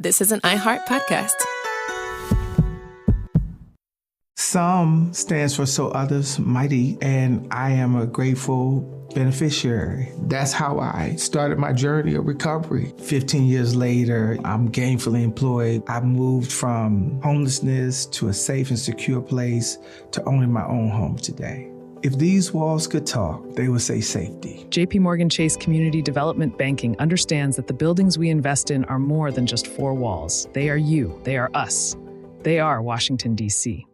This is an iHeart podcast. Some stands for so others mighty, and I am a grateful beneficiary. That's how I started my journey of recovery. 15 years later, I'm gainfully employed. I moved from homelessness to a safe and secure place to owning my own home today. If these walls could talk, they would say safety. JP Morgan Chase Community Development Banking understands that the buildings we invest in are more than just four walls. They are you. They are us. They are Washington, D.C.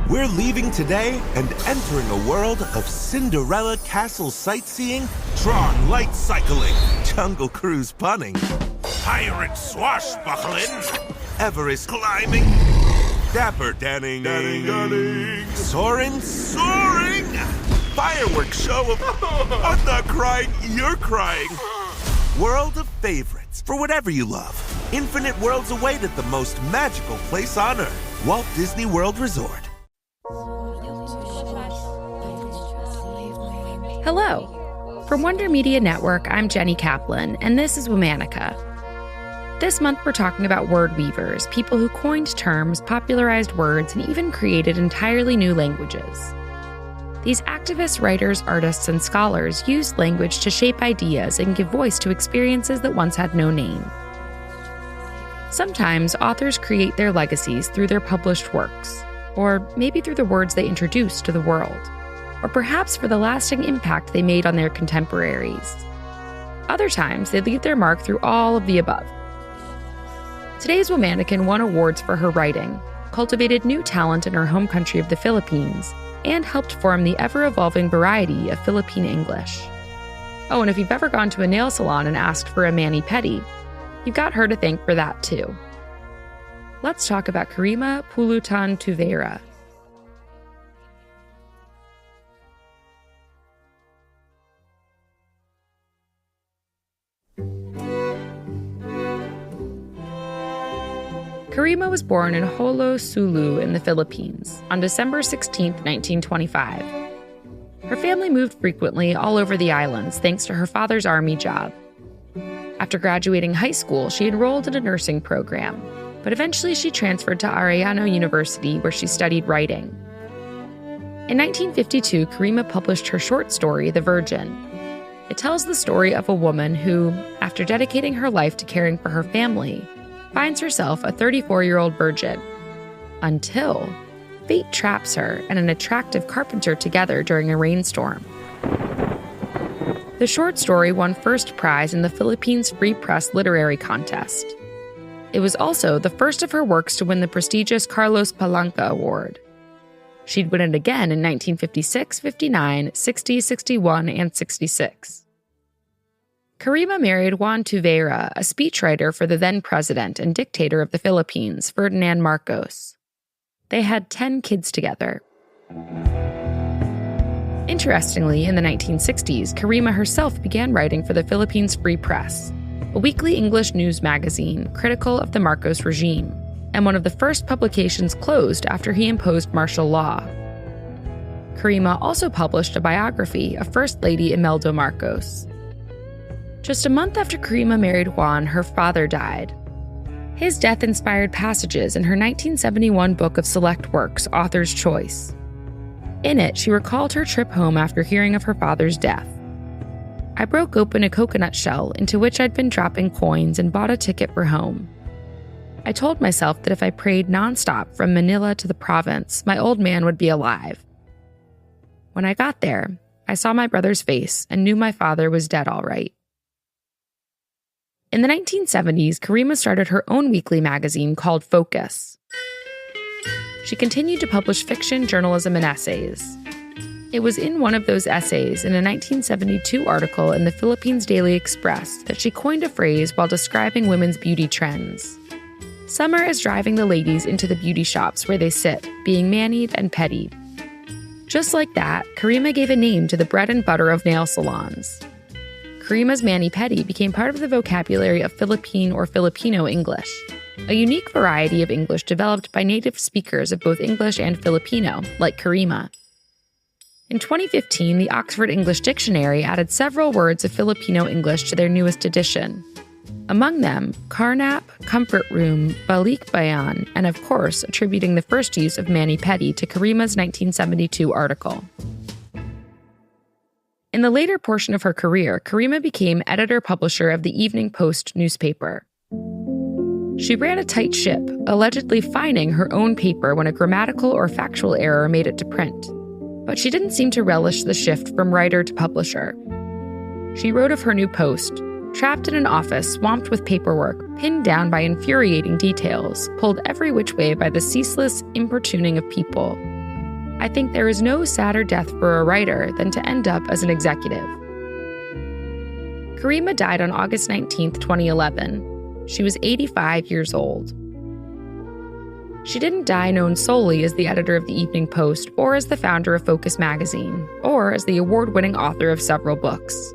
We're leaving today and entering a world of Cinderella castle sightseeing, Tron light cycling, Jungle Cruise punning, pirate swashbuckling, Everest climbing, Dapper Danning, Soaring, fireworks show of I'm not crying, you're crying. World of favorites for whatever you love. Infinite worlds await at the most magical place on Earth, Walt Disney World Resort. Hello. From Wonder Media Network, I'm Jenny Kaplan, and this is Womanica. This month, we're talking about word weavers, people who coined terms, popularized words, and even created entirely new languages. These activists, writers, artists, and scholars used language to shape ideas and give voice to experiences that once had no name. Sometimes, authors create their legacies through their published works, or maybe through the words they introduced to the world, or perhaps for the lasting impact they made on their contemporaries. Other times, they leave their mark through all of the above. Today's Womanica won awards for her writing, cultivated new talent in her home country of the Philippines, and helped form the ever-evolving variety of Philippine English. Oh, and if you've ever gone to a nail salon and asked for a mani-pedi, you've got her to thank for that too. Let's talk about Kerima Polotan-Tuvera. Kerima was born in Holo, Sulu in the Philippines on December 16, 1925. Her family moved frequently all over the islands thanks to her father's army job. After graduating high school, she enrolled in a nursing program, but eventually she transferred to Arellano University where she studied writing. In 1952, Kerima published her short story, The Virgin. It tells the story of a woman who, after dedicating her life to caring for her family, finds herself a 34-year-old virgin, until fate traps her and an attractive carpenter together during a rainstorm. The short story won first prize in the Philippines Free Press Literary Contest. It was also the first of her works to win the prestigious Carlos Palanca Award. She'd win it again in 1956, 59, 60, 61, and 66. Kerima married Juan Tuvera, a speechwriter for the then president and dictator of the Philippines, Ferdinand Marcos. They had 10 kids together. Interestingly, in the 1960s, Kerima herself began writing for the Philippines Free Press, a weekly English news magazine critical of the Marcos regime, and one of the first publications closed after he imposed martial law. Kerima also published a biography of First Lady Imelda Marcos. Just a month after Kerima married Juan, her father died. His death inspired passages in her 1971 book of select works, Author's Choice. In it, she recalled her trip home after hearing of her father's death. I broke open a coconut shell into which I'd been dropping coins and bought a ticket for home. I told myself that if I prayed nonstop from Manila to the province, my old man would be alive. When I got there, I saw my brother's face and knew my father was dead all right. In the 1970s, Kerima started her own weekly magazine called Focus. She continued to publish fiction, journalism, and essays. It was in one of those essays in a 1972 article in the Philippines Daily Express that she coined a phrase while describing women's beauty trends. Summer is driving the ladies into the beauty shops where they sit, being manied and pedied. Just like that, Kerima gave a name to the bread and butter of nail salons. Kerima's mani-pedi became part of the vocabulary of Philippine or Filipino English, a unique variety of English developed by native speakers of both English and Filipino, like Kerima. In 2015, the Oxford English Dictionary added several words of Filipino English to their newest edition. Among them, Karnap, Comfort Room, Balik Bayan, and of course, attributing the first use of mani-pedi to Kerima's 1972 article. In the later portion of her career, Kerima became editor-publisher of the Evening Post newspaper. She ran a tight ship, allegedly fining her own paper when a grammatical or factual error made it to print. But she didn't seem to relish the shift from writer to publisher. She wrote of her new post, trapped in an office swamped with paperwork, pinned down by infuriating details, pulled every which way by the ceaseless importuning of people. I think there is no sadder death for a writer than to end up as an executive. Kerima died on August 19, 2011. She was 85 years old. She didn't die known solely as the editor of the Evening Post or as the founder of Focus magazine, or as the award-winning author of several books.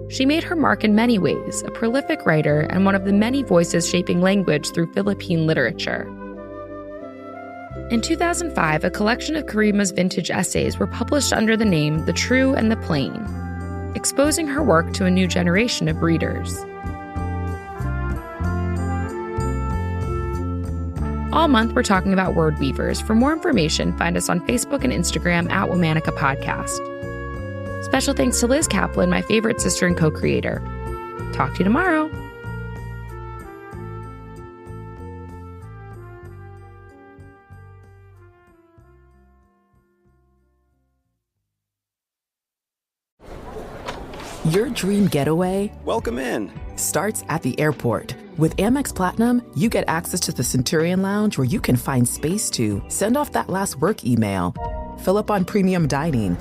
She made her mark in many ways, a prolific writer and one of the many voices shaping language through Philippine literature. In 2005, a collection of Kerima's vintage essays were published under the name The True and the Plain, exposing her work to a new generation of readers. All month, we're talking about word weavers. For more information, find us on Facebook and Instagram at Womanica Podcast. Special thanks to Liz Kaplan, my favorite sister and co-creator. Talk to you tomorrow. Your dream getaway Welcome in. starts at the airport. With Amex Platinum, you get access to the Centurion Lounge where you can find space to send off that last work email, fill up on premium dining,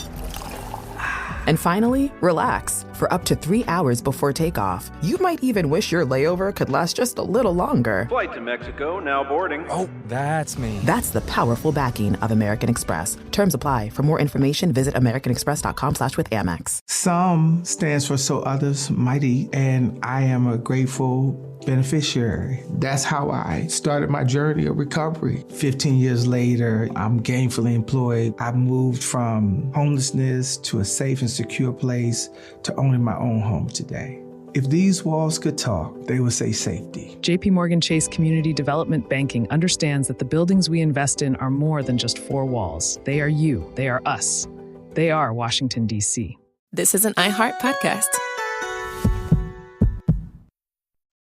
and finally, relax for up to 3 hours before takeoff. You might even wish your layover could last just a little longer. Flight to Mexico, now boarding. Oh, that's me. That's the powerful backing of American Express. Terms apply. For more information, visit americanexpress.com/withAmex. Some stands for so others might eat, and I am a grateful beneficiary. That's how I started my journey of recovery. 15 years later, I'm gainfully employed. I moved from homelessness to a safe and secure place to owning my own home today. If these walls could talk, they would say safety. JP Morgan Chase Community Development Banking understands that the buildings we invest in are more than just four walls. They are you. They are us. They are Washington, D.C. This is an iHeart podcast.